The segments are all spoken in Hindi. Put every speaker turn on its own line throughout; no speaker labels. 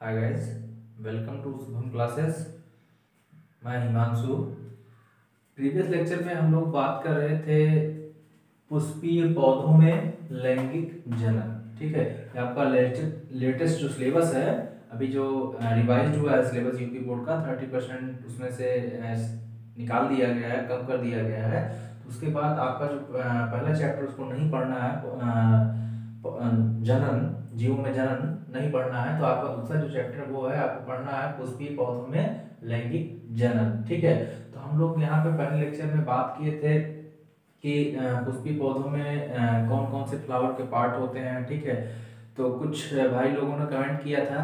Hi guys, welcome to Shubham classes. मैं हिमांशु। प्रीवियस लेक्चर में हम लोग बात कर रहे थे पुष्पीय पौधों में लैंगिक जनन। ठीक है, ये आपका लेटेस्ट जो सिलेबस है, अभी जो रिवाइज हुआ है सिलेबस यूपी बोर्ड का 30% उसमें से निकाल दिया गया है, कम कर दिया गया है। तो उसके बाद आपका जो पहला चैप्टर उसको नहीं पढ़ना है, जनन, जीवों में जनन नहीं पढ़ना है, तो आपका दूसरा जो चैप्टर वो है आपको पढ़ना है पुष्पीय पौधों में लैंगिक जनन। ठीक है, तो हम लोग यहाँ पे पहले लेक्चर में बात किए थे कि पुष्पी पौधों में कौन कौन से फ्लावर के पार्ट होते हैं। ठीक है, तो कुछ भाई लोगों ने कमेंट किया था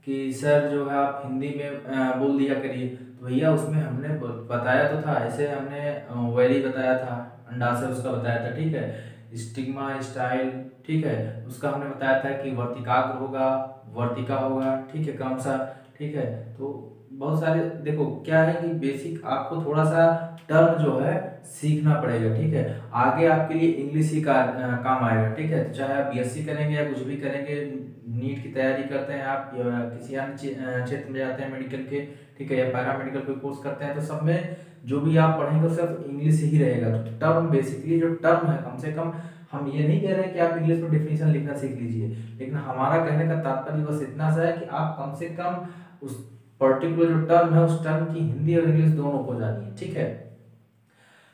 कि सर जो है आप हिंदी में बोल दिया करिए। तो भैया उसमें हमने बताया तो था, ऐसे हमने वेरी बताया था, अंडाशय उसका बताया था। ठीक है, स्टिग्मा स्टाइल, ठीक है, उसका हमने बताया था कि वर्तिकाग्र होगा, वर्तिका होगा। ठीक है, क्रमशः। ठीक है, तो बहुत सारे देखो क्या है कि बेसिक आपको थोड़ा सा टर्म जो है सीखना पड़ेगा। ठीक है, आगे आपके लिए इंग्लिश ही काम आएगा। ठीक है, तो चाहे आप बीएससी करेंगे या कुछ भी करेंगे, नीट की तैयारी करते हैं आप या किसी अन्य क्षेत्र में जाते हैं मेडिकल के, ठीक है, या पैरामेडिकल कोई कोर्स करते हैं, तो सब में जो भी आप पढ़ेंगे सिर्फ इंग्लिश ही रहेगा। तो टर्म बेसिकली जो टर्म है, कम से कम हम ये नहीं कह रहे हैं कि आप इंग्लिश में डेफिनेशन लिखना सीख लीजिए, लेकिन हमारा कहने का तात्पर्य बस इतना सा है कि आप कम से कम उस पर्टिकुलर जो टर्म है उस टर्म की हिंदी और इंग्लिश दोनों को जानिए। ठीक है,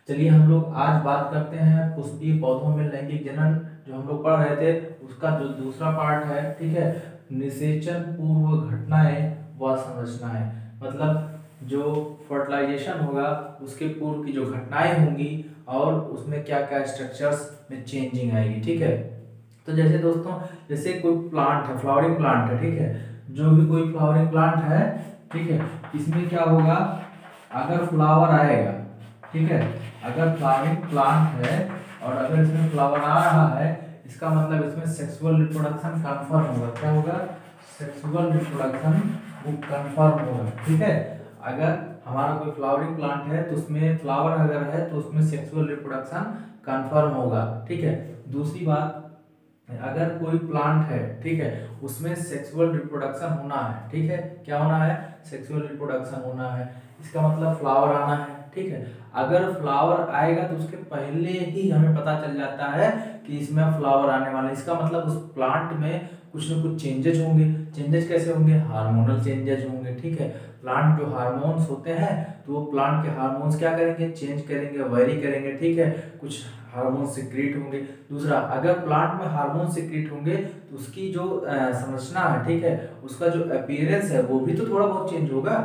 चलिए हम लोग आज बात करते हैं पुष्पीय पौधों में लैंगिक जनन। जो हम लोग पढ़ रहे थे उसका जो दूसरा पार्ट है, ठीक है, निषेचन पूर्व घटनाएं व संरचनाएं, मतलब जो फर्टिलाइजेशन होगा उसके पूर्व की जो घटनाएं होंगी और उसमें क्या क्या स्ट्रक्चर्स में चेंजिंग आएगी। ठीक है, तो जैसे दोस्तों, जैसे कोई प्लांट है, फ्लावरिंग प्लांट है, ठीक है, जो भी कोई फ्लावरिंग प्लांट है, ठीक है, इसमें क्या होगा, अगर फ्लावर आएगा, ठीक है, अगर फ्लावरिंग प्लांट है और अगर इसमें फ्लावर आ रहा है, इसका मतलब इसमें सेक्सुअल रिप्रोडक्शन कंफर्म होगा। क्या होगा? सेक्सुअल रिप्रोडक्शन वो कंफर्म होगा। ठीक है, अगर हमारा कोई फ्लावरिंग प्लांट है तो उसमें फ्लावर अगर है तो उसमें सेक्सुअल रिप्रोडक्शन कंफर्म होगा। ठीक है, दूसरी बात, अगर कोई प्लांट है, ठीक है, उसमें सेक्सुअल रिप्रोडक्शन होना है, ठीक है, क्या होना है? सेक्सुअल रिप्रोडक्शन होना है, इसका मतलब फ्लावर आना है। ठीक है, अगर फ्लावर आएगा तो उसके पहले ही हमें पता चल जाता है कि इसमें फ्लावर आने वाला है, इसका मतलब उस प्लांट में कुछ न कुछ चेंजेज होंगे। चेंजेज कैसे होंगे? हार्मोनल चेंजेज होंगे। ठीक है, प्लांट जो हार्मोन्स होते हैं तो वो प्लांट के हार्मोन्स क्या करेंगे? चेंज करेंगे, वेरी करेंगे। ठीक है, कुछ हार्मोन सिक्रीट होंगे। दूसरा, अगर प्लांट में हार्मोन सिक्रीट होंगे तो उसकी जो संरचना है, ठीक है, उसका जो अपीयरेंस है वो भी तो थोड़ा बहुत चेंज होगा।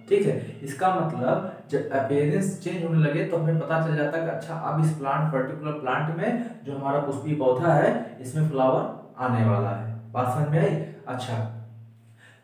ठीक है, इसका मतलब जब अपीयरेंस चेंज होने लगे तो हमें पता चल जाता है कि अच्छा अब इस प्लांट, पर्टिकुलर प्लांट में जो हमारा पुष्पीय पौधा है इसमें फ्लावर आने वाला है। बात समझ में आई? अच्छा,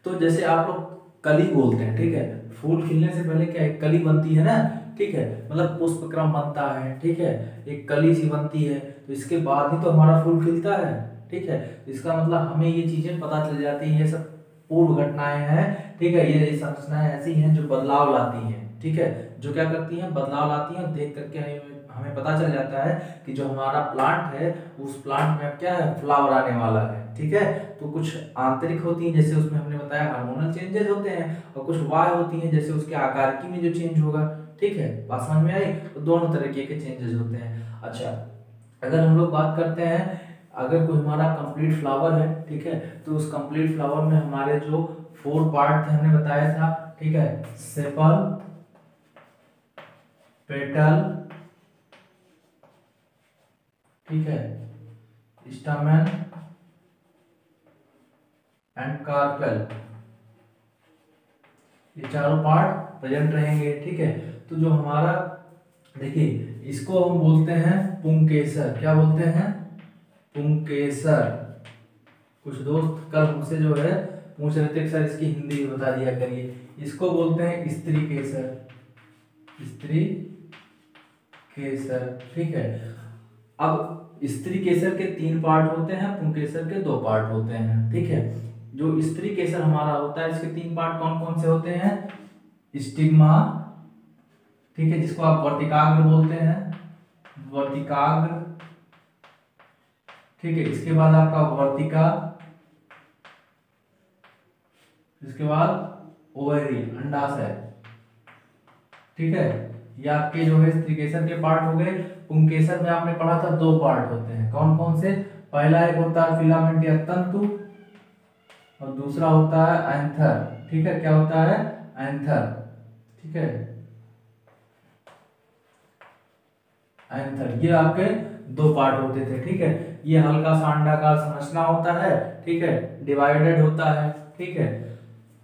तो जैसे आप लोग कली बोलते हैं, ठीक है, फूल खिलने से पहले क्या एक कली बनती है ना, ठीक है, मतलब पुष्प क्रम बनता है, ठीक है, एक कली सी बनती है, तो इसके बाद ही तो हमारा फूल खिलता है। ठीक है, इसका मतलब हमें ये चीजें पता चल जाती है, ये सब पूर्व घटनाएं हैं। ठीक है, ये संरचनाएं ऐसी हैं जो बदलाव लाती हैं। ठीक है, जो क्या करती हैं? बदलाव लाती हैं, देख करके हमें पता चल जाता है कि जो हमारा प्लांट है उस प्लांट में अब क्या है? फ्लावर आने वाला है। ठीक है, तो कुछ आंतरिक होती हैं, जैसे उसमें हमने बताया हार्मोनल चेंजेस होते हैं, और कुछ बाह्य होती हैं, जैसे उसके आकारकी में जो चेंज होगा। ठीक है, बात समझ में आई? तो दोनों तरीके के चेंजेस होते हैं। अच्छा, अगर हम लोग बात करते हैं, अगर कोई हमारा कंप्लीट फ्लावर है, ठीक है, तो उस कंप्लीट फ्लावर में हमारे जो 4 पार्ट थे हमने बताया था, ठीक है, सेपल, पेटल, ठीक है, स्टैमेन एंड कार्पेल, ये चारों पार्ट प्रेजेंट रहेंगे। ठीक है, तो जो हमारा, देखिए, इसको हम बोलते हैं पुंकेसर। क्या बोलते हैं? पुंकेसर। कुछ दोस्त कल हमसे जो है पूछ रहे थे कि सर इसकी हिंदी भी बता दिया करिए। इसको बोलते हैं स्त्री केसर, स्त्री केसर। ठीक है, अब स्त्री केसर के 3 पार्ट होते हैं, पुंकेसर के 2 पार्ट होते हैं। ठीक है, जो स्त्री केसर हमारा होता है इसके 3 पार्ट कौन कौन से होते हैं? स्टिग्मा, ठीक है, जिसको आप वर्तिकाग्र बोलते हैं, वर्तिकाग्र, ठीक है, इसके बाद आपका वर्तिका, इसके बाद ओवरी अंडाशय, ठीक है। ये आपके जो है स्त्रीकेसर के पार्ट हो गए। पुंकेसर में आपने पढ़ा था दो पार्ट होते हैं, कौन कौन से? पहला एक होता है फिलामेंट या तंतु, और दूसरा होता है एंथर, ठीक है। क्या होता है? एंथर, ठीक है। एंथर, ये आपके दो पार्ट होते थे, ठीक है। ये हल्का सा अंडाकार संरचना होता है, ठीक है, डिवाइडेड होता है, ठीक है।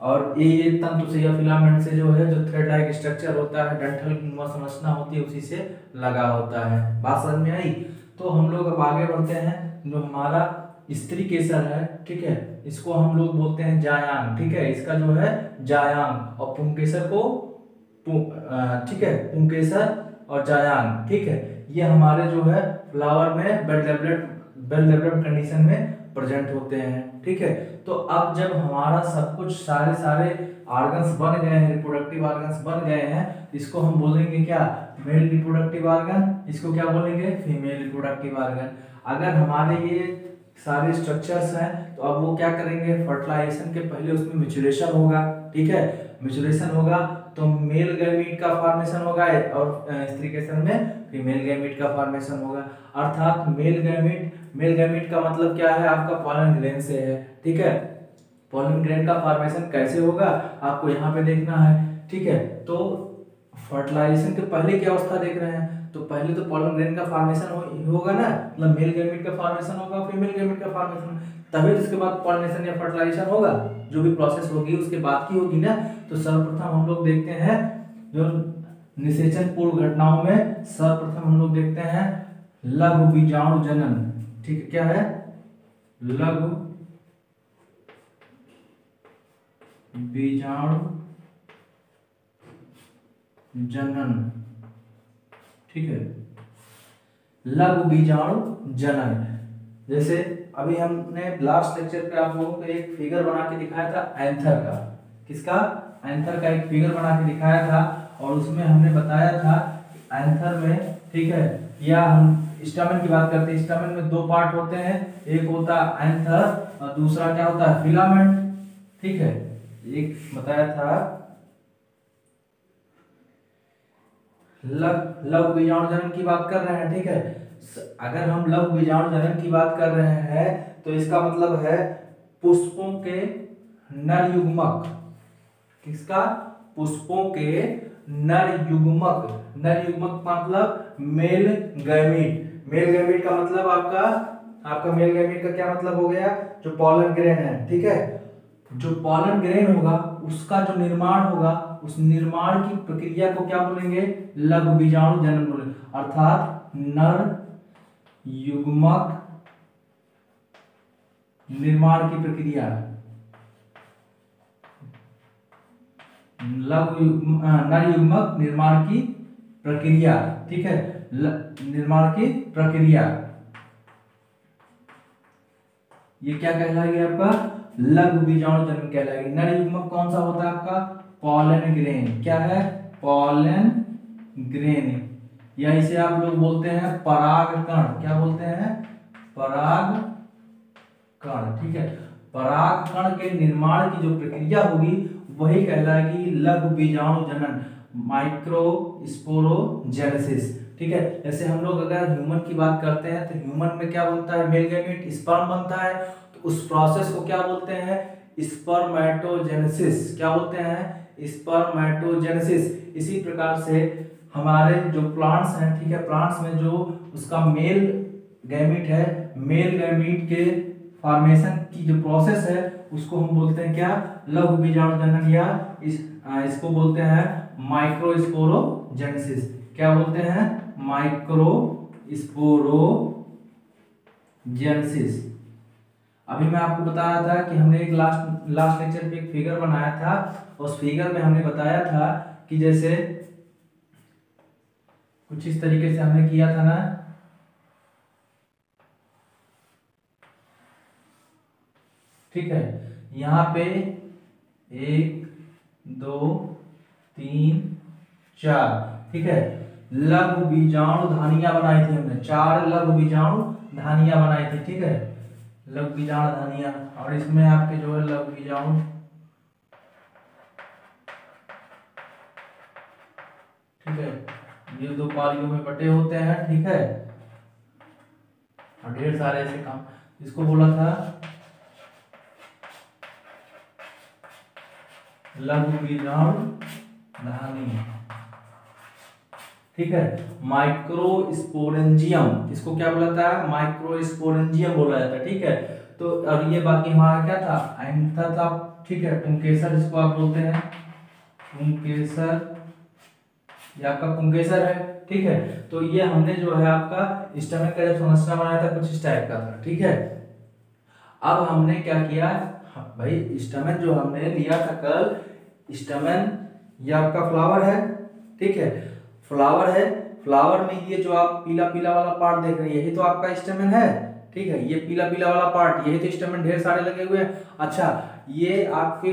और ये तंतु से या फिलामेंट से जो है, जो थ्रेड लाइक स्ट्रक्चर होता है, डंठल संरचना होती है, उसी से लगा होता है। बात समझ में आई? तो हम लोग अब आगे बढ़ते हैं। जो हमारा स्त्री केसर है, ठीक है, इसको हम लोग बोलते हैं जायांग, ठीक है। इसका जो है जायांग, और पुंकेसर को ठीक है, पुंकेसर और जायांग, ठीक है। ये हमारे जो है फ्लावर में वेल डेवलप्ड कंडीशन में प्रेजेंट होते हैं, ठीक है। तो अब जब हमारा सब कुछ सारे ऑर्गन्स बन गए हैं, रिप्रोडक्टिव ऑर्गन्स बन गए हैं, इसको हम बोलेंगे क्या? Male reproductive organ. इसको क्या बोलेंगे? Female reproductive organ. अगर हमारे ये सारे स्ट्रक्चर्स हैं, तो अब वो क्या करेंगे? फर्टिलाइजेशन के पहले उसमें मैच्योरेशन होगा, ठीक है। मैच्योरेशन होगा तो मेल गैमीट का फॉर्मेशन होगा, और स्त्रीकेसर में फीमेल गैमीट का फॉर्मेशन होगा। अर्थात मेल गैमीट का मतलब क्या है? आपका पॉलन ग्रेन से है, ठीक है। पॉलन ग्रेन का फॉर्मेशन कैसे होगा आपको यहाँ पे देखना है, ठीक है। तो फर्टिलाइजेशन के पहले क्या अवस्था देख रहे हैं? तो पहले तो पॉलन ग्रेन का फॉर्मेशन होगा ना, मतलब मेल गैमीट का फॉर्मेशन होगा, फीमेल गैमीट का फॉर्मेशन, तभी उसके बाद पॉलिनेशन या फर्टिलाइजेशन होगा। जो भी प्रोसेस होगी उसके बाद की होगी ना। तो सर्वप्रथम हम लोग देखते हैं जो निषेचन पूर्व घटनाओं में, सर्वप्रथम हम लोग देखते हैं लघु बीजाणु जनन, ठीक है। क्या है? लघु बीजाणु जनन, ठीक है। लघु बीजाणु जनन, जैसे अभी हमने लास्ट लेक्चर पे आप लोगों को एक फिगर बना के दिखाया था एंथर का। किसका? एंथर का एक फिगर बना के दिखाया था, और उसमें हमने बताया था एंथर में, ठीक है, या हम स्टैमेन की बात करते हैं, स्टैमेन में दो पार्ट होते हैं, एक होता है एंथर और दूसरा क्या होता है? फिलामेंट, ठीक है। एक बताया था लघु बीजाणु जनन की बात कर रहे हैं, ठीक है। अगर हम लघु बीजाणु जनन की बात कर रहे हैं तो इसका मतलब है पुष्पों के नर युग्मक। किसका? पुष्पों के नर युग्मक। नर युग्मक मतलब मेल गैमीट। मेल गैमीट का मतलब आपका मेल गैमीट का क्या मतलब हो गया? जो पॉलन ग्रेन है, ठीक है। जो पॉलन ग्रेन होगा उसका जो निर्माण होगा, उस निर्माण की प्रक्रिया को क्या बोलेंगे? लघु बीजाणु जनन बोलेंगे। अर्थात नर युग्मक निर्माण की प्रक्रिया, नर युग्मक निर्माण की प्रक्रिया, ठीक है। निर्माण की प्रक्रिया ये क्या कहलाएगी? आपका लघु बीजाणु जनन कहलाएगी। नर युग्मक कौन सा होता है आपका? Pollen grain. क्या है? पॉलन ग्रेन, या इसे आप लोग बोलते हैं परागकण। क्या बोलते हैं? परागकण, ठीक है। परागकण के निर्माण की जो प्रक्रिया होगी वही कहलाएगी लघु बीजाणु जनन, माइक्रोस्पोरोजेनेसिस, ठीक है। जैसे हम लोग अगर ह्यूमन की बात करते हैं तो ह्यूमन में क्या बनता है? मेल गैमीट, स्पर्म बनता है, तो उस प्रोसेस को क्या बोलते हैं? स्पर्मेटोजेनेसिस। क्या बोलते हैं? स्पर्मेटोजेनेसिस। इसी प्रकार से हमारे जो प्लांट्स हैं, ठीक है, प्लांट्स में जो उसका मेल गैमीट है, मेल गैमीट के फॉर्मेशन की जो प्रोसेस है उसको हम बोलते हैं क्या? लघु बीजाणु जनन, या इसको बोलते हैं माइक्रोस्पोरोजेनेसिस। क्या बोलते हैं? माइक्रोस्पोरोजेनेसिस। अभी मैं आपको बता रहा था कि हमने एक लास्ट लेक्चर पे एक फिगर बनाया था। उस फिगर में हमने बताया था कि जैसे कुछ इस तरीके से हमने किया था ना, ठीक है। यहाँ पे 1 2 3 4, ठीक है, लघु बीजाणु धानियां बनाई थी हमने, 4 लघु बीजाणु धानियां बनाई थी, ठीक है, लघु बीजाणु धानियां। और इसमें आपके जो है लघु बीजाणु ठीक है, ये दो पालियों में बटे होते हैं, ठीक है, और ढेर सारे ऐसे काम, इसको बोला था लघु बीजाणुधानी, ठीक है। माइक्रोस्पोरेंजियम, इसको क्या बोला था, माइक्रोस्पोरेंजियम बोला जाता है, ठीक है। तो और ये बाकी हमारा क्या था, एंथर था, ठीक है, पुंकेसर जिसको आप बोलते हैं, पुंकेसर, ये आपका पुंकेसर है, ठीक है। तो ये हमने जो है आपका स्टमक का जब संरचना बनाया था कुछ इस टाइप का था, ठीक है। अब हमने क्या किया भाई, स्टमक जो हमने लिया था कल, स्टमन ये आपका फ्लावर है, ठीक है, फ्लावर है, फ्लावर में ये जो आप पीला पीला वाला पार्ट देख रहे हैं यही तो आपका स्टमन है, ठीक है, ये पीला पीला वाला पार्ट यही तो स्टमन ढेर सारे लगे हुए हैं। अच्छा, ये आपके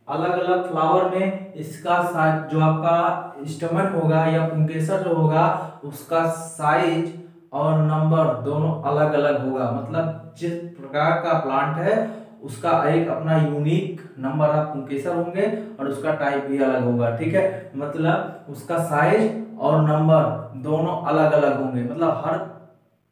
अलग अलग फ्लावर में इसका जो आपका स्टमन होगा या पुंकेसर जो होगा उसका साइज और नंबर दोनों अलग अलग होगा, मतलब जिस प्रकार का प्लांट है उसका एक अपना यूनिक नंबर ऑफ पुंकेसर होंगे और उसका टाइप भी अलग होगा, ठीक है, मतलब उसका साइज और नंबर दोनों अलग अलग होंगे, मतलब हर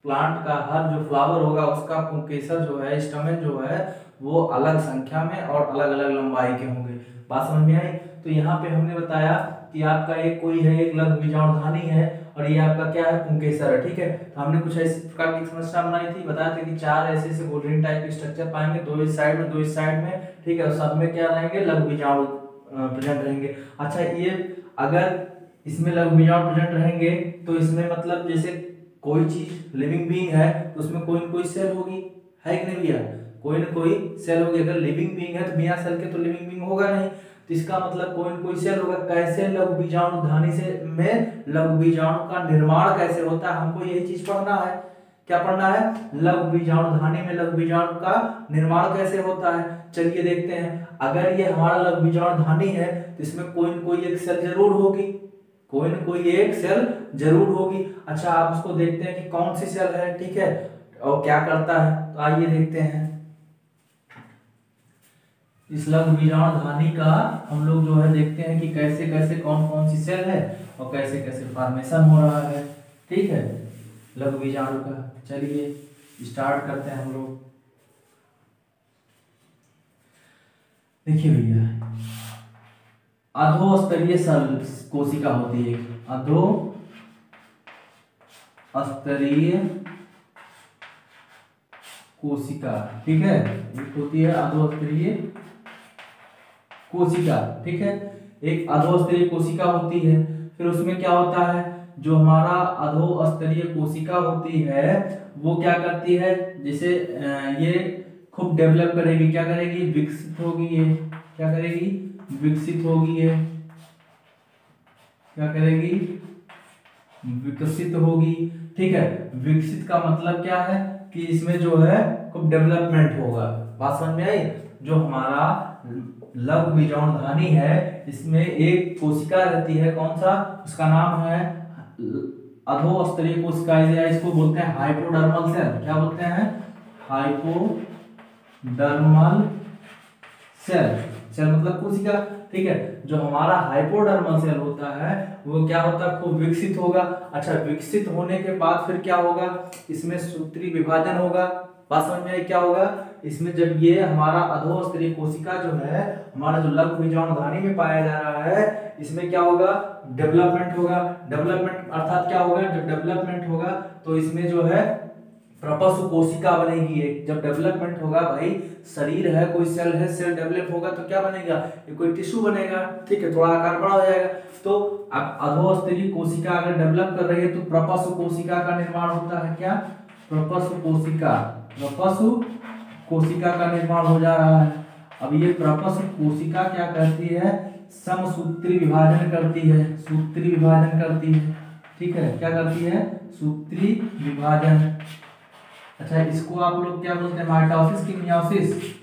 प्लांट का हर जो फ्लावर होगा उसका पुंकेसर जो है, स्टमन जो है वो अलग संख्या में और अलग अलग लंबाई के होंगे। बात समझ में आई? तो यहाँ पे हमने बताया कि आपका एक कोई है, एक लघु बीजाणुधानी है और ये आपका क्या है, पुंकेसर है, ठीक है। तो हमने कुछ ऐसी प्रकार की समस्या बनाई थी, बताया था कि चार ऐसे गोल्डन टाइप के स्ट्रक्चर पाएंगे, दो इस साइड में दो इस साइड में, ठीक है, और सब में क्या रहेंगे, लघु बीजाणु प्रेजेंट रहेंगे। अच्छा, ये अगर इसमें लघु बीजाणु प्रेजेंट रहेंगे तो इसमें मतलब जैसे कोई चीज लिविंग बीइंग है तो उसमें कोई न कोई सेल होगी, है कि नहीं भैया, कोई न कोई सेल होगी। अगर लिविंग बीइंग है तो बिना सेल के तो लिविंग बीइंग होगा नहीं, तो इसका मतलब कोई न कोई सेल होगा। कैसे लघु बीजाणुधानी से में लघु बीजाणु का निर्माण कैसे होता है, हमको यही चीज पढ़ना है। क्या पढ़ना है, लघु बीजाणुधानी में लघु बीजाणु का निर्माण कैसे होता है। चलिए देखते हैं, अगर ये हमारा लघु बीजाणुधानी है तो इसमें कोई न कोई एक सेल जरूर होगी, कोई न कोई एक सेल जरूर होगी। अच्छा, आप उसको देखते हैं कि कौन सी सेल है, ठीक है, और क्या करता है, तो आइए देखते हैं। इस लघु बीजाणुधानी का हम लोग जो है देखते हैं कि कैसे कैसे कौन कौन सी सेल है और कैसे कैसे फॉर्मेशन हो रहा है, ठीक है, लघु बीजाणु का। चलिए स्टार्ट करते हैं हम लोग। देखिए भैया, अधोस्तरीय कोशिका होती है, अधोस्तरीय कोशिका, ठीक है, एक होती है अधोस्तरीय कोशिका, ठीक है, एक अधोस्तरीय कोशिका होती है। फिर उसमें क्या होता है, जो हमारा अधोस्तरीय कोशिका होती है वो क्या करती है, जैसे ये खूब डेवलप करेगी, क्या करेगी, विकसित होगी, ये क्या करेगी, विकसित होगी, ये क्या करेगी, विकसित होगी, ठीक है। विकसित का मतलब क्या है कि इसमें जो है खूब डेवलपमेंट होगा। बात समझ में आई? जो हमारा लघु बीजाणुधानी है इसमें एक कोशिका रहती है, कौन सा, उसका नाम है अधोस्तरीय कोशिका, या इसको बोलते हैं हाइपोडर्मल सेल। क्या बोलते हैं, हाइपोडर्मल सेल, सेल मतलब कोशिका, ठीक है। जो हमारा हाइपोडर्मल सेल होता है वो क्या होता है, खूब विकसित होगा। अच्छा, विकसित होने के बाद फिर क्या होगा, इसमें सूत्री विभाजन होगा। बात समझ में आई? क्या होगा इसमें, जब ये हमारा अधोस्तरीय कोशिका जो है हमारा जो लघु बीजाणुधानी में पाया जा रहा है, इसमें क्या होगा, डेवलपमेंट होगा। डेवलपमेंट अर्थात क्या होगा, जब डेवलपमेंट होगा तो इसमें जो है प्रपस्व कोशिका बनेगी। एक जब डेवलपमेंट होगा, भाई शरीर है, कोई सेल है, सेल डेवलप होगा तो क्या बनेगा, ये कोई टिश्यू बनेगा, ठीक है, थोड़ा आकार बड़ा हो जाएगा। तो अब अधोस्तरीय कोशिका अगर डेवलप कर रही है तो प्रपस्व कोशिका का निर्माण होता है। क्या, प्रपस्व कोशिका, प्रपस्व कोशिका का निर्माण हो जा रहा है। अब ये प्रपस्व कोशिका क्या करती है, समसूत्री विभाजन करती है, सूत्री विभाजन करती है, ठीक है, क्या करती है, सूत्री विभाजन। अच्छा, इसको आप लोग क्या बोलते हैं, माइटोसिस की मियोसिस,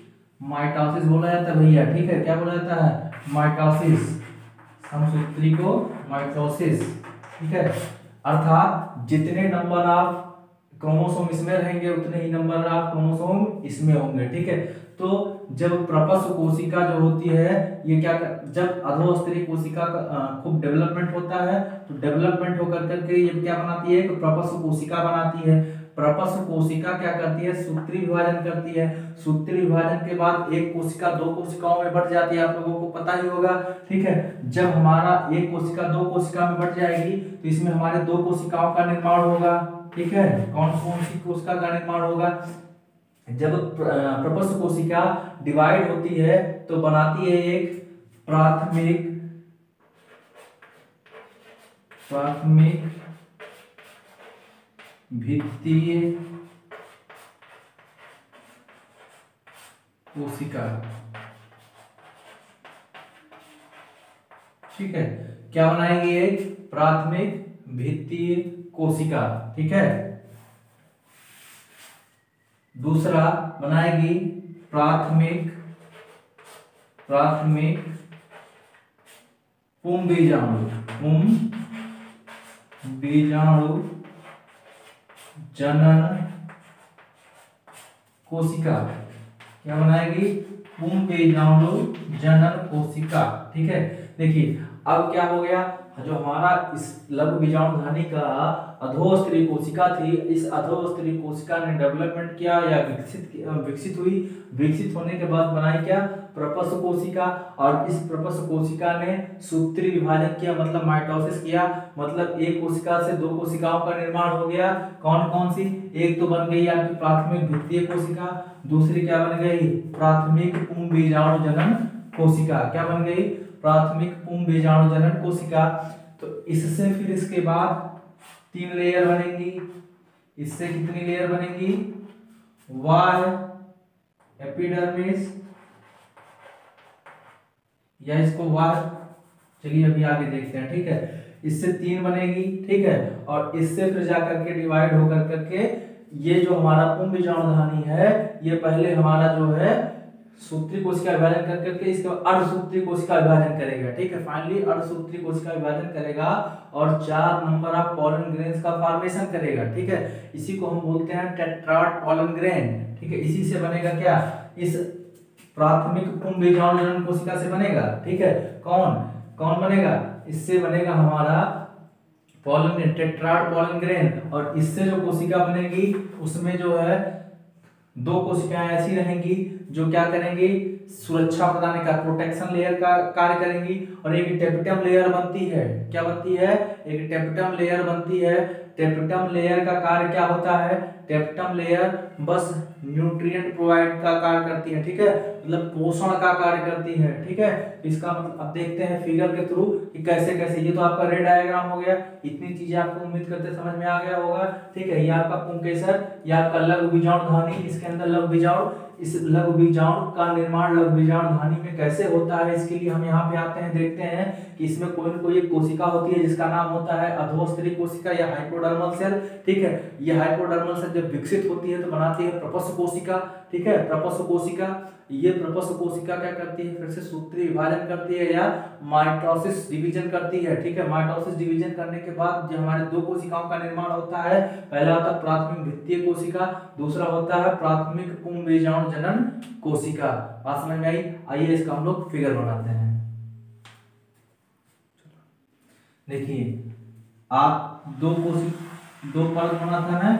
माइटोसिस बोला जाता है भैया, ठीक है, क्या बोला जाता है, माइटोसिस, समसूत्री को माइटोसिस, ठीक है। अर्थात जितने नंबर ऑफ क्रोमोसोम इसमें रहेंगे उतने ही नंबर ऑफ क्रोमोसोम इसमें होंगे, ठीक है। तो जब प्रपस्व कोशिका जो होती है ये क्या जब अधोस्तरीय कोशिका का खूब डेवलपमेंट होता है तो डेवलपमेंट होकर करके ये क्या बनाती है, एक प्रपस्व कोशिका बनाती है। प्रपस्व कोशिका क्या करती है, सूत्री विभाजन करती है। सूत्री विभाजन के बाद एक कोशिका दो कोशिकाओं में बढ़ जाती है, आप लोगों को पता ही होगा। ठीक है, जब हमारा एक कोशिका दो कोशिका में बढ़ जाएगी तो इसमें हमारे दो कोशिकाओं का निर्माण होगा। ठीक है, कौन कौन सी कोशिका का निर्माण होगा, जब प्रपस्व कोशिका डिवाइड होती है तो बनाती है एक प्राथमिक भित्तीय कोशिका। ठीक है, क्या बनाएगी, एक प्राथमिक भित्तीय कोशिका। ठीक है, दूसरा बनाएगी प्राथमिक पुंबीजाणु जनन कोशिका। क्या बनाएगी, पुंबीजाणु जनन कोशिका। ठीक है, देखिए अब क्या हो गया, जो हमारा इस लघु बीजाणुधानी का अधोस्तरीय कोशिका थी, इस अधोस्तरीय कोशिका ने डेवलपमेंट किया या विकसित हुई। विकसित होने के बाद बनाई क्या, प्रपस्व कोशिका। और इस प्रपस्व कोशिका ने सूत्री विभाजन किया, मतलब माइटोसिस किया, मतलब एक कोशिका से दो कोशिकाओं का निर्माण हो गया। कौन कौन सी, एक तो बन गई आपकी प्राथमिक भित्तीय कोशिका, दूसरी क्या बन गई, प्राथमिक पुंबीजाणु जनन कोशिका। क्या बन गई, प्राथमिक पुंबीजाणु जनन कोशिका। तो इससे फिर इसके बाद 3 लेयर बनेंगी। इससे कितनी लेयर बनेंगी, वाय एपिडर्मिस, या इसको वाय, चलिए अभी आगे देखते हैं। ठीक है, इससे 3 बनेगी। ठीक है, और इससे फिर जाकर के डिवाइड होकर करके ये जो हमारा पुंबीजाणुधानी है ये पहले हमारा जो है सूत्री कोशिका विभाजन कर करके इसके बाद अर्धसूत्री कोशिका विभाजन करेगा। ठीक है, फाइनली अर्धसूत्री कोशिका विभाजन करेगा और 4 नंबर ऑफ पॉलन ग्रेन्स का फॉर्मेशन करेगा। ठीक है, इसी को हम बोलते हैं टेट्राड पॉलन ग्रेन। ठीक है, इसी से बनेगा क्या, इस प्राथमिक पुंबीजाणु जनन कोशिका से बनेगा। ठीक है, कौन कौन बनेगा, इससे बनेगा हमारा पॉलन टेट्राड पॉलन ग्रेन। और इससे जो कोशिका बनेगी उसमें जो है 2 कोशिकाएं ऐसी रहेंगी जो क्या करेंगी, सुरक्षा प्रदान का प्रोटेक्शन लेयर का कार्य करेंगी। और एक टेपिटम लेयर बनती है। क्या बनती है, एक टेपिटम लेयर बनती है। टेपिटम लेयर का कार्य क्या होता है, टेपिटम लेयर बस न्यूट्रिएंट प्रोवाइड का कार्य करती है। ठीक है, मतलब पोषण का कार्य करती है। ठीक है, इसका मतलब अब देखते हैं फिगर के थ्रू कि कैसे कैसे। ये तो आपका रेड डायग्राम हो गया, इतनी चीजें आपको उम्मीद करते समझ में आ गया होगा। ठीक है, ये आपका पुंकेसर, ये आपका लघु बीजाणुधानी, इसके अंदर लघु बीजाणु, इस लघु बीजाणु का निर्माण लघु बीजाणुधानी में कैसे होता है, इसके लिए हम यहाँ पे आते हैं, देखते हैं कि इसमें कोई न कोई एक कोशिका होती है जिसका नाम होता है अधोस्तरीय कोशिका या हाइपोडर्मल सेल। ठीक है, ये हाइपोडर्मल सेल जब विकसित होती है तो बनाती है प्रपस्व कोशिका। ठीक है, प्रपस्व कोशिका, ये प्रपस्व कोशिका क्या करती है, फिर से सूत्री विभाजन करती है या माइटोसिस डिवीजन करती है। ठीक है, माइटोसिस डिवीजन करने के बाद जो हमारे 2 कोशिकाओं का निर्माण होता है, पहला होता है प्राथमिक भित्तीय कोशिका, दूसरा होता है प्राथमिक पुंबीजाणु जनन कोशिका। बात समझ में आई? आइए इसका हम लोग फिगर बनाते हैं। देखिए, आप 2 पद बना था ना,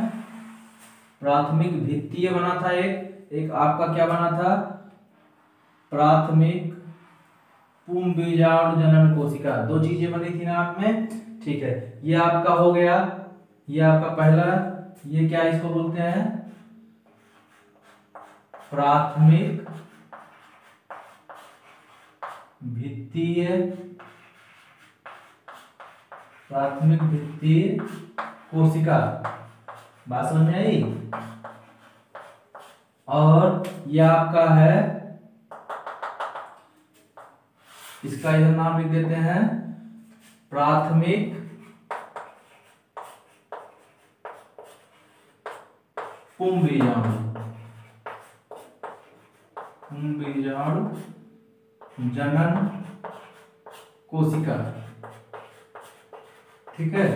प्राथमिक भित्तीय बना था, एक आपका क्या बना था, प्राथमिक पुंबीजाणु जनन कोशिका। 2 चीजें बनी थी ना आप में। ठीक है, ये आपका हो गया, ये आपका पहला, ये क्या इसको बोलते हैं, प्राथमिक भित्तीय कोशिका। बात समझ में आई? और ये आपका है, इसका इधर नाम लिख देते हैं प्राथमिक पुंबीजाणु जनन कोशिका। ठीक है,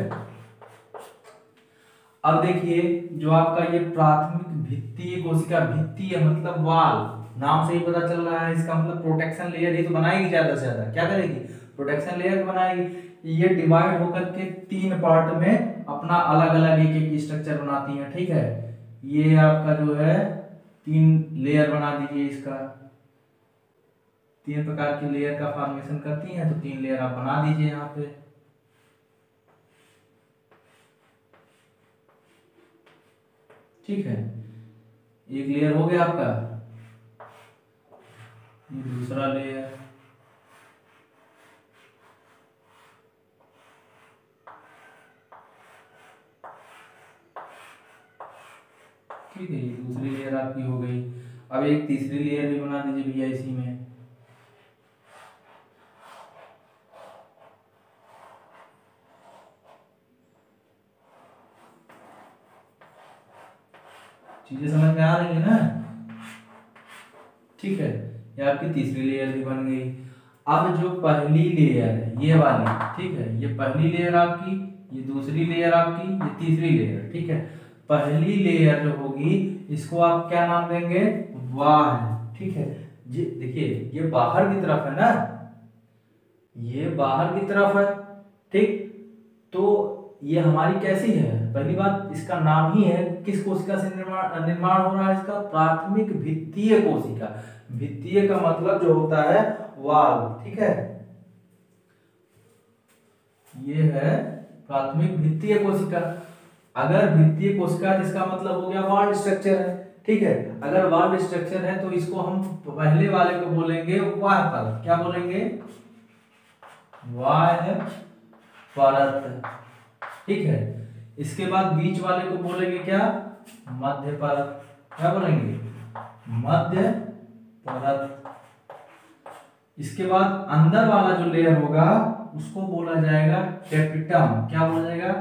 अब देखिए जो आपका ये प्राथमिक भित्तीय कोशिका, भित्तीय मतलब वाल, नाम से ही पता चल रहा है, इसका मतलब प्रोटेक्शन लेयर ही तो बनाएगी ज्यादा से ज्यादा। क्या करेगी? प्रोटेक्शन लेयर बनाएगी। ये डिवाइड होकर के 3 पार्ट में अपना अलग अलग एक एक स्ट्रक्चर बनाती है। ठीक है, ये आपका जो है 3 लेयर बना दीजिए इसका, 3 प्रकार की लेयर का फॉर्मेशन करती हैं, तो 3 लेयर आप बना दीजिए यहाँ पे। ठीक है, एक लेयर हो गया आपका, ये दूसरा लेयर, ठीक है, ये दूसरी लेयर आपकी हो गई। अब एक तीसरी लेयर भी बना दीजिए भैया इसी में। चीजें समझ में आ रही है ना? ठीक है, ये आपकी तीसरी लेयर भी बन गई। अब जो पहली लेयर है ये वाली, ठीक है, ये पहली लेयर आपकी, ये दूसरी लेयर आपकी, ये तीसरी लेयर। ठीक है, पहली लेयर जो होगी इसको आप क्या नाम देंगे? वाल। ठीक है, ये देखिए ये बाहर की तरफ है ना, ये बाहर की तरफ है। ठीक, तो ये हमारी कैसी है? पहली बात, इसका नाम ही है, किस कोशिका से निर्माण हो रहा है इसका? प्राथमिक भित्तीय कोशिका। भित्तीय का मतलब जो होता है वाल। ठीक है, ये है प्राथमिक भित्तीय कोशिका। अगर भित्तीय कोशिका जिसका मतलब हो गया वाल्ड स्ट्रक्चर है। ठीक है, अगर वाल्ड स्ट्रक्चर है तो इसको हम पहले वाले को बोलेंगे वाह परत। क्या बोलेंगे? वाह परत। ठीक है, इसके बाद बीच वाले को बोलेंगे क्या? मध्य परत। क्या बोलेंगे? मध्य परत। इसके बाद अंदर वाला जो लेयर होगा उसको बोला जाएगा टेपिटम। क्या बोला जाएगा?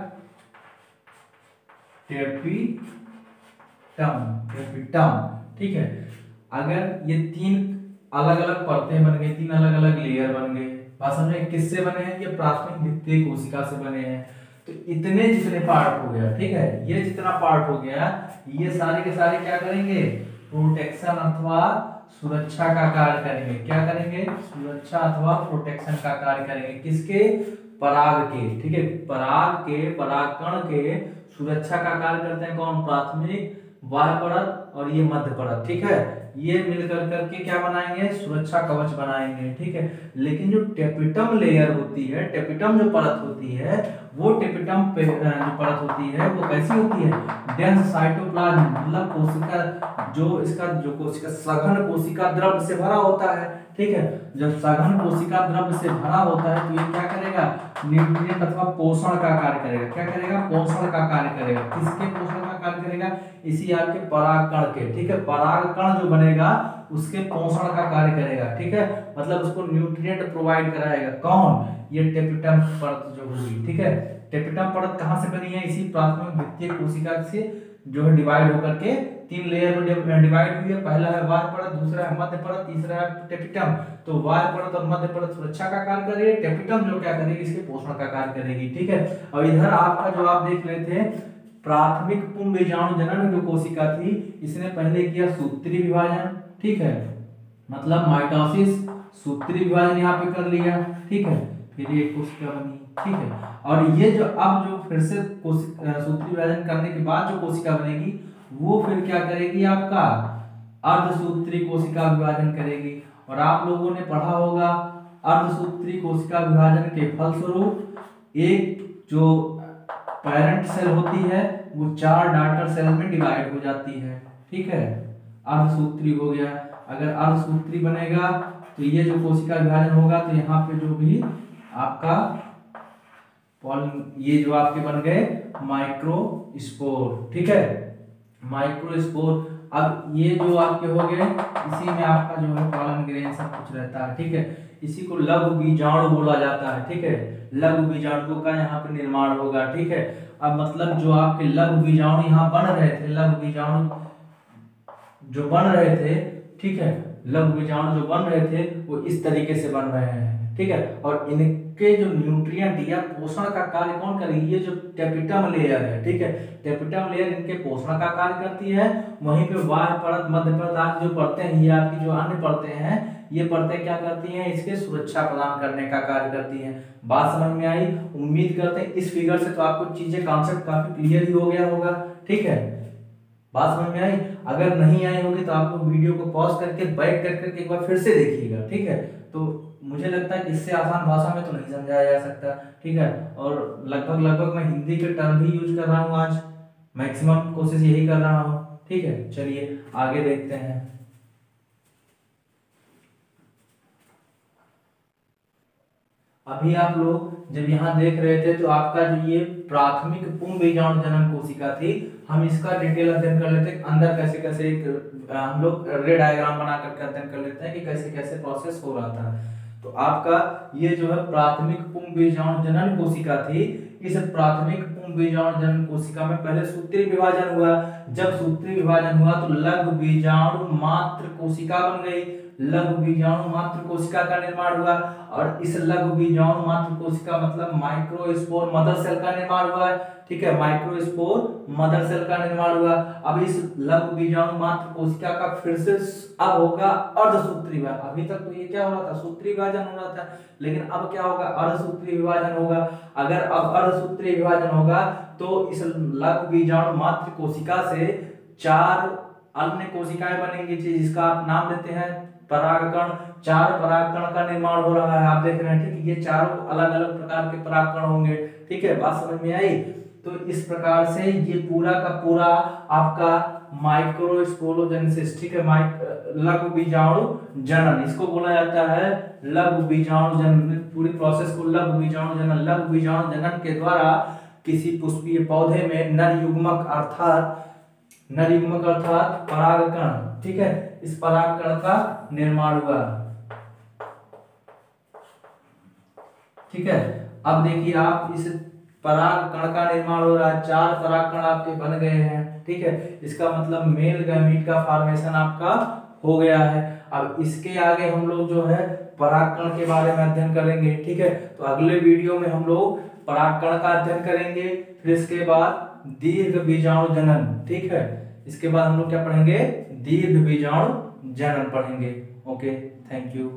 टेपिटम। टेपिटम। ठीक है, अगर ये 3 अलग अलग परतें बन गई, 3 अलग अलग लेयर बन गए, बात समझे? किससे बने हैं? ये प्राथमिक भित्तीय कोशिका से बने हैं। तो इतने जितने पार्ट हो गया, ठीक है, ये जितना पार्ट हो गया, ये सारे के सारे क्या करेंगे? प्रोटेक्शन अथवा सुरक्षा का कार्य करेंगे। क्या करेंगे? सुरक्षा अथवा प्रोटेक्शन का कार्य करेंगे। किसके? पराग के। ठीक है, पराग के, परागकण के सुरक्षा का कार्य करते हैं कौन? प्राथमिक, बाह्य परत और ये मध्य परत। ठीक है, ये मिलकर करके क्या बनाएंगे? सुरक्षा कवच बनाएंगे। ठीक है, लेकिन जो टेपिटम लेयर होती है, टेपिटम जो परत होती है, वो टेपिटम जो परत होती है वो कैसी होती है? डेंस साइटोप्लाज्म, मतलब कोशिका जो इसका जो कोशिका सघन कोशिका द्रव्य से भरा होता है। ठीक है, जब सघन कोशिका द्रव्य से भरा होता है तो ये क्या करेगा? न्यूट्रिएंट अथवा पोषण का कार्य करेगा। क्या करेगा? पोषण का कार्य करेगा। किसके पोषण का कार्य करेगा? इसी आपके परागकण के। ठीक है, परागकण जो बनेगा उसके पोषण का कार्य करेगा। ठीक है, मतलब उसको न्यूट्रिएंट प्रोवाइड कराएगा। कौन? ये टेपिटम परत जो होगी। ठीक है, टेपिटम परत कहाँ से बनी है? इसी प्राथमिक भित्तीय कोशिका से जो है डिवाइड होकर के 3 लेयर में डिवाइड हुई है। पहला है बाह्य परत, दूसरा है मध्य परत, तीसरा है टेपिटम। तो बाह्य परत और मध्य परत सुरक्षा का कार्य करेगी, टेपिटम जो क्या करेगी? इसके पोषण का कार्य करेगी। ठीक है, और इधर आपका जो आप देख लेते हैं प्राथमिक पुंज बीजाणु जनन जो कोशिका थी, इसने पहले किया सूत्री विभाजन। ठीक है, मतलब माइटोसिस, सूत्री विभाजन यहाँ पे कर लिया। ठीक है, फिर ये कोशिका बनी। ठीक है, और ये जो अब जो फिर से सूत्री विभाजन करने के बाद जो कोशिका बनेगी वो फिर क्या करेगी? आपका अर्धसूत्री कोशिका विभाजन करेगी। और आप लोगों ने पढ़ा होगा अर्धसूत्री कोशिका विभाजन के फलस्वरूप एक जो पेरेंट सेल होती है वो 4 डॉटर सेल में डिवाइड हो जाती है। ठीक है, अर्धसूत्री हो गया। अगर अर्धसूत्री बनेगा तो ये जो कोशिका विभाजन होगा तो यहाँ पे जो भी आपका ये जो आपके बन गए माइक्रोस्पोर। ठीक है, माइक्रोस्पोर। अब ये जो आपके हो गए, इसी में आपका जो है पॉलन ग्रेन सब कुछ रहता है। ठीक है, इसी को लघु बीजाणु बोला जाता है। ठीक है, लघु बीजाणु का यहाँ पे निर्माण होगा। ठीक है, अब मतलब जो आपके लघु बीजाणु यहाँ बन रहे थे, लघु बीजाणु जो बन रहे थे, ठीक है, लघु बीजाणु जो बन रहे थे वो इस तरीके से बन रहे हैं। ठीक है। और इनके जो न्यूट्रिएंट या पोषण का कार्य कौन करेगी, ये जो टेपिटम लेयर है, ठीक है, टेपिटम लेयर इनके पोषण का कार्य करती है। वहीं पे वार परत, मध्य परत आदि जो परतें हैं, ये आपकी जो अन्य परतें हैं, ये परतें क्या करती हैं, इसके सुरक्षा प्रदान करने का कार्य करती हैं। बात समझ में आई? उम्मीद करते हैं इस फिगर से तो आपको चीजें, कॉन्सेप्ट काफी क्लियर ही हो गया होगा, ठीक है। बात समझ में आई? अगर नहीं आई होगी तो आप लोग वीडियो को पॉज करके बैक कर करके एक बार फिर से देखिएगा, ठीक है। तो मुझे लगता है कि इससे आसान भाषा में तो नहीं समझाया जा सकता, ठीक है। और लगभग मैं हिंदी के टर्म ही यूज कर रहा हूँ आज, मैक्सिमम कोशिश यही कर रहा हूँ, ठीक है। चलिए आगे देखते हैं। अभी आप लोग जब यहाँ देख रहे थे तो आपका जो ये प्राथमिक पुंज बीजाणु जनन कोशिका थी, हम इसका डिटेल अध्ययन कर लेते हैं, अंदर कैसे कैसे हम लोग रे डायग्राम बना करके अध्ययन कर लेते हैं कि कैसे कैसे प्रोसेस हो रहा था। तो आपका ये जो है प्राथमिक पुंज बीजाणु जनन कोशिका थी। इस प्राथमिक पुंज बीजाणु जनन कोशिका में पहले सूत्रीय विभाजन हुआ। जब सूत्रीय विभाजन हुआ तो लघु बीजाणु मात्र कोशिका बन गई, लघु बीजाणु मात्र कोशिका का निर्माण हुआ। और इस लघु बीजाणु मात्र कोशिका मतलब माइक्रोस्पोर मदर सेल का निर्माण हुआ, ठीक है, माइक्रोस्पोर मदर सेल का निर्माण हुआ। अब इस लघु बीजाणु मात्र कोशिका का फिर से अब होगा अर्धसूत्रीय विभाजन। अभी तक तो ये क्या हो रहा था, सूत्रीय विभाजन हो रहा था, लेकिन अब क्या होगा, अर्धसूत्रीय विभाजन होगा। अगर अब अर्धसूत्रीय विभाजन होगा तो इस लघु बीजाणु मात्र कोशिका से 4 अन्य कोशिकाएं बनेंगी, जिसका आप नाम देते हैं परागकण। 4 परागकण का निर्माण हो रहा है, आप देख रहे हैं, ठीक है। ये चारों अलग अलग प्रकार के परागकण होंगे, ठीक है। बात समझ में आई? तो इस प्रकार से ये पूरा का पूरा आपका माइक्रोस्पोरोजेनेसिस, ठीक है, लघु बीजाणु जनन, इसको बोला जाता है लघु बीजाणु जनन। पूरी प्रोसेस को लघु बीजाणु जनन, लघु बीजाणु जनन के द्वारा किसी पुष्पीय पौधे में नर युग्मक अर्थात परागकण, ठीक है, इस परागकण का निर्माण हुआ, ठीक है। अब देखिए आप, इस परागकण का निर्माण हो रहा है, 4 परागकण आपके बन गए हैं, ठीक है। इसका मतलब मेल गैमीट का फॉर्मेशन आपका हो गया है। अब इसके आगे हम लोग जो है परागकण के बारे में अध्ययन करेंगे, ठीक है। तो अगले वीडियो में हम लोग परागकण का अध्ययन करेंगे, फिर इसके बाद दीर्घ बीजाणु जनन, ठीक है। इसके बाद हम लोग क्या पढ़ेंगे, दीर्घ बीजाणु जनन पढ़ेंगे। Okay, thank you.